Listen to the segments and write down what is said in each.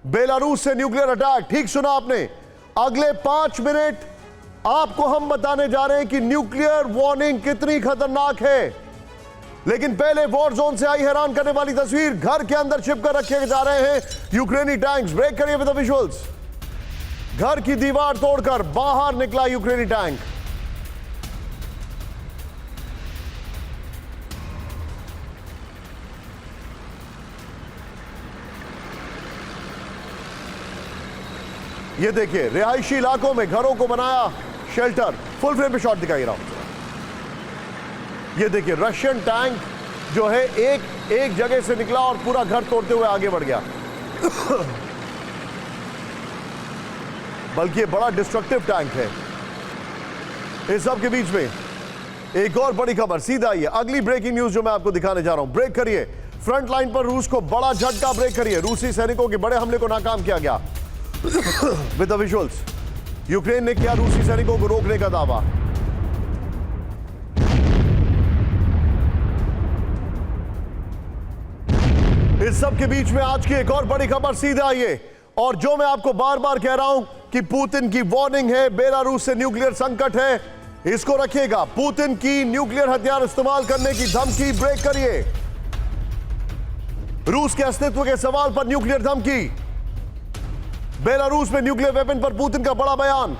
Belarus से nuclear attack. ठीक सुना आपने। अगले 5 मिनट आपको हम बताने जा रहे हैं कि न्यूक्लियर वार्निंग कितनी खतरनाक है। लेकिन पहले वॉर जोन से आई हैरान करने वाली तस्वीर। घर के अंदर छिपकर रखे जा रहे हैं यूक्रेनी टैंक्स। ब्रेक करिए विद द विजुअल्स। घर की दीवार तोड़कर बाहर निकला यूक्रेनी टैंक। ये देखिए, रिहायशी इलाकों में घरों को बनाया शेल्टर। फुल फ्रेम पे शॉट दिखाई रहा हूं। ये देखिए, रशियन टैंक जो है एक जगह से निकला और पूरा घर तोड़ते हुए आगे बढ़ गया। बल्कि ये बड़ा डिस्ट्रक्टिव टैंक है। इस सब के बीच में एक और बड़ी खबर सीधा आई है। अगली ब्रेकिंग न्यूज जो मैं आपको दिखाने जा रहा हूं। ब्रेक करिए। फ्रंट लाइन पर रूस को बड़ा झटका। ब्रेक करिए। रूसी सैनिकों के बड़े हमले को नाकाम किया गया। With the visuals. यूक्रेन ने किया रूसी सैनिकों को रोकने का दावा। इस सब के बीच में आज की एक और बड़ी खबर सीधा आई है, और जो मैं आपको बार बार कह रहा हूं कि पुतिन की वार्निंग है, बेलारूस से न्यूक्लियर संकट है, इसको रखिएगा। पुतिन की न्यूक्लियर हथियार इस्तेमाल करने की धमकी। ब्रेक करिए। रूस के अस्तित्व के सवाल पर न्यूक्लियर धमकी। बेलारूस में न्यूक्लियर वेपन पर पुतिन का बड़ा बयान।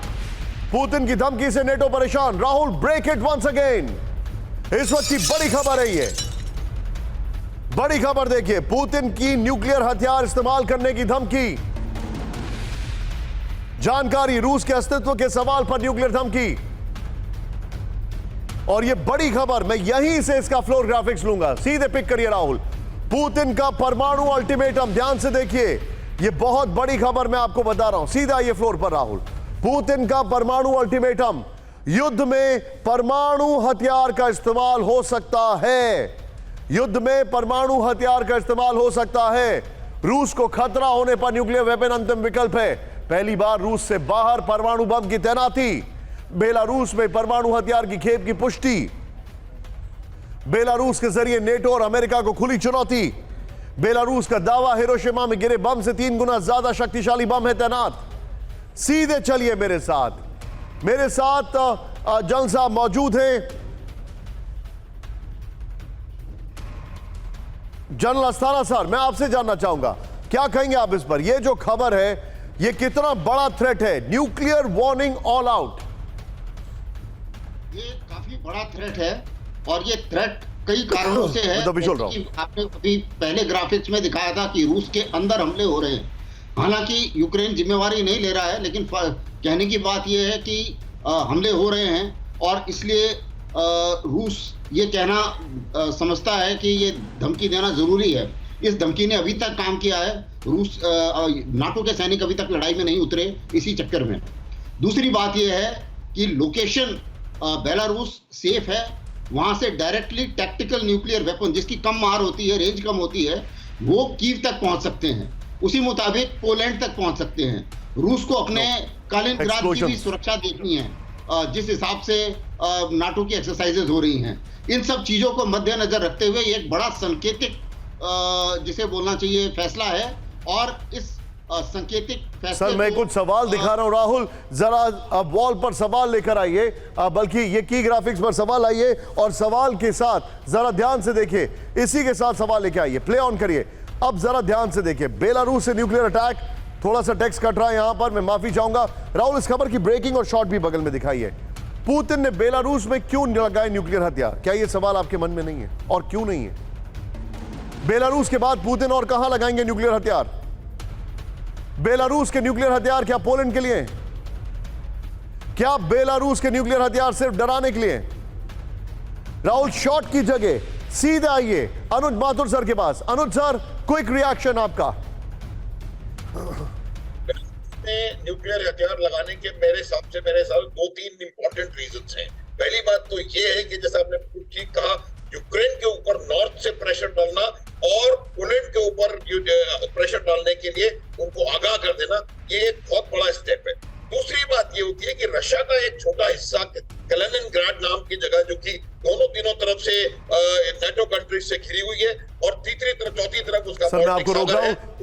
पुतिन की धमकी से नेटो परेशान। Rahul, break it once again. इस वक्त की बड़ी खबर है ये। बड़ी खबर देखिए, पुतिन की न्यूक्लियर हथियार इस्तेमाल करने की धमकी। जानकारी, रूस के अस्तित्व के सवाल पर न्यूक्लियर धमकी। और यह बड़ी खबर, मैं यहीं से इसका फ्लोर ग्राफिक्स लूंगा। सीधे पिक करिए राहुल। पुतिन का परमाणु अल्टीमेटम। ध्यान से देखिए, यह बहुत बड़ी खबर मैं आपको बता रहा हूं। सीधा ये फ्लोर पर राहुल। पुतिन का परमाणु अल्टीमेटम। युद्ध में परमाणु हथियार का इस्तेमाल हो सकता है। युद्ध में परमाणु हथियार का इस्तेमाल हो सकता है। रूस को खतरा होने पर न्यूक्लियर वेपन अंतिम विकल्प है। पहली बार रूस से बाहर परमाणु बम की तैनाती। बेलारूस में परमाणु हथियार की खेप की पुष्टि। बेलारूस के जरिए नेटो और अमेरिका को खुली चुनौती। बेलारूस का दावा, हिरोशिमा में गिरे बम से 3 गुना ज्यादा शक्तिशाली बम है तैनात। सीधे चलिए मेरे साथ। मेरे साथ जनरल साहब मौजूद हैं। जनरल अस्थाना सर, मैं आपसे जानना चाहूंगा, क्या कहेंगे आप इस पर? यह जो खबर है, यह कितना बड़ा थ्रेट है? Nuclear warning all out. ये काफी बड़ा थ्रेट है, और ये थ्रेट कई कारणों से है। आपने अभी पहले ग्राफिक्स में दिखाया था कि रूस के अंदर हमले हो रहे हैं। हालांकि यूक्रेन जिम्मेवारी नहीं ले रहा है, लेकिन कहने की बात यह है कि हमले हो रहे हैं, और इसलिए रूस ये कहना समझता है कि ये धमकी देना जरूरी है। इस धमकी ने अभी तक काम किया है। रूस नाटो के सैनिक अभी तक लड़ाई में नहीं उतरे, इसी चक्कर में। दूसरी बात यह है कि लोकेशन बेलारूस सेफ है। वहां से डायरेक्टली टैक्टिकल न्यूक्लियर वेपन, जिसकी कम मार होती है, रेंज कम होती है, वो कीव तक पहुंच सकते हैं। उसी मुताबिक पोलैंड तक पहुंच सकते हैं। रूस को अपने कालिनग्राद की भी सुरक्षा देखनी है, जिस हिसाब से नाटो की एक्सरसाइजेज हो रही हैं। इन सब चीजों को मद्देनजर रखते हुए एक बड़ा सांकेतिक, जिसे बोलना चाहिए, फैसला है। और इस सांकेतिक फैसले, सर मैं कुछ सवाल दिखा रहा हूं राहुल, जरा अब वॉल पर सवाल लेकर आइए, बल्कि ये की ग्राफिक्स पर सवाल आइए, और सवाल के साथ जरा ध्यान से देखिए। इसी के साथ सवाल लेके आइए। प्ले ऑन करिए। अब जरा ध्यान से देखिए, बेलारूस से न्यूक्लियर अटैक। थोड़ा सा टेक्स्ट कट रहा है यहां पर, मैं माफी चाहूंगा। राहुल, इस खबर की ब्रेकिंग और शॉट भी बगल में दिखाइए। पुतिन ने बेलारूस में क्यों लगाए न्यूक्लियर हथियार? क्या यह सवाल आपके मन में नहीं है? और क्यों नहीं है? बेलारूस के बाद पुतिन और कहां लगाएंगे न्यूक्लियर हथियार? बेलारूस के न्यूक्लियर हथियार क्या पोलैंड के लिए? क्या बेलारूस के न्यूक्लियर हथियार सिर्फ डराने के लिए? राहुल, शॉट की जगह सीधे आइए अनुज माथुर सर के पास। अनुज सर, क्विक रिएक्शन आपका। न्यूक्लियर हथियार लगाने के मेरे हिसाब से 2-3 इंपॉर्टेंट रीजंस हैं। पहली बात तो ये है कि जैसा आपने ठीक कहा, यूक्रेन के ऊपर नॉर्थ से प्रेशर डालना और पोलैंड के ऊपर प्रेशर डालने के लिए उनको आगाह कर देना, ये एक बहुत बड़ा स्टेप है। दूसरी बात ये होती है कि रशिया का एक छोटा हिस्सा कलिनिनग्राड नाम की जगह, जो कि तीनों तरफ से नेटो कंट्रीज से घिरी हुई है, और तीसरी तरफ चौथी तरफ उसका सर मैं आपको रोक रहा हूं।